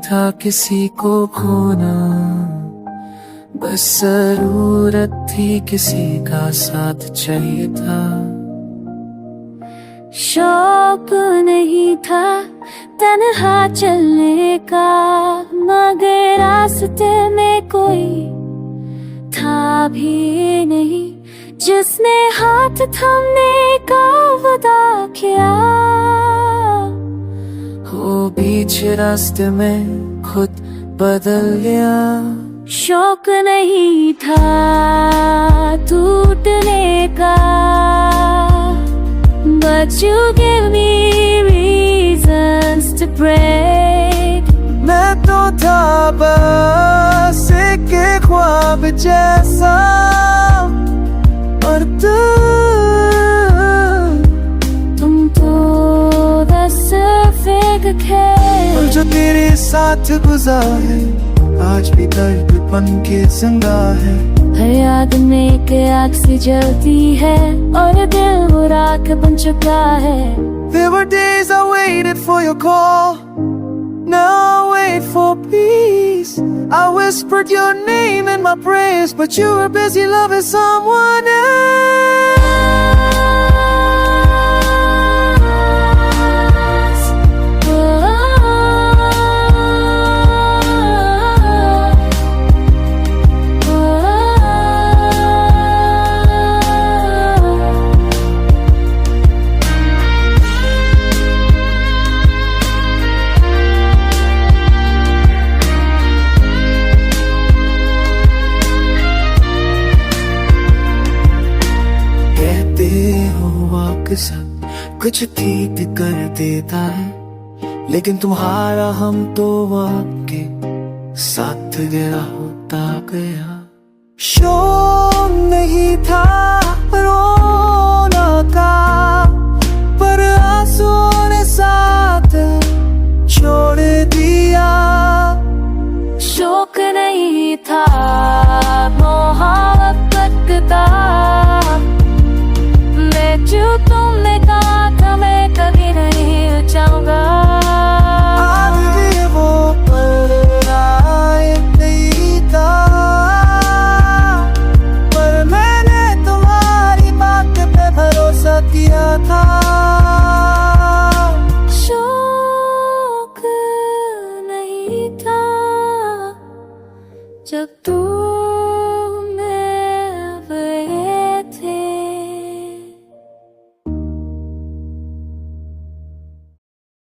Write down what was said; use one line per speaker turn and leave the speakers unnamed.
था किसी को खोना, बस जरूरत थी किसी का साथ चाहिए था।
शौक नहीं था तन्हा चलने का, मगर रास्ते में कोई था भी नहीं जिसने हाथ थामने का वादा किया।
हो बीच रास्ते में खुद बदल गया।
शौक नहीं था टूटने का, but you give me reasons to break।
मैं तो था बस एक ख्वाब जैसा, और
तुम तो बस सिर्फ एक खेल।
और जो तेरे साथ गुजारे आज भी दर्द बन के जिंदा है।
हर याद में एक आग सी जलती है, और दिल वो राख बन चुका है।
There were days I waited for your call, now I wait for peace। I whispered your name in my prayers, but you were busy loving someone else। सब कुछ ठीक कर देता है, लेकिन तुम्हारा हम तो आपके साथ गया होता गया। शौक नहीं था रोना का, पर आंसुओं ने साथ छोड़ दिया।
शौक नहीं था मोहब्बत का, जो तुमने कहा था मैं कभी नहीं चाहूंगा।
आज भी वो पल आए नहीं था, पर मैंने तुम्हारी बात पे भरोसा किया था।
शौक नहीं था जब तू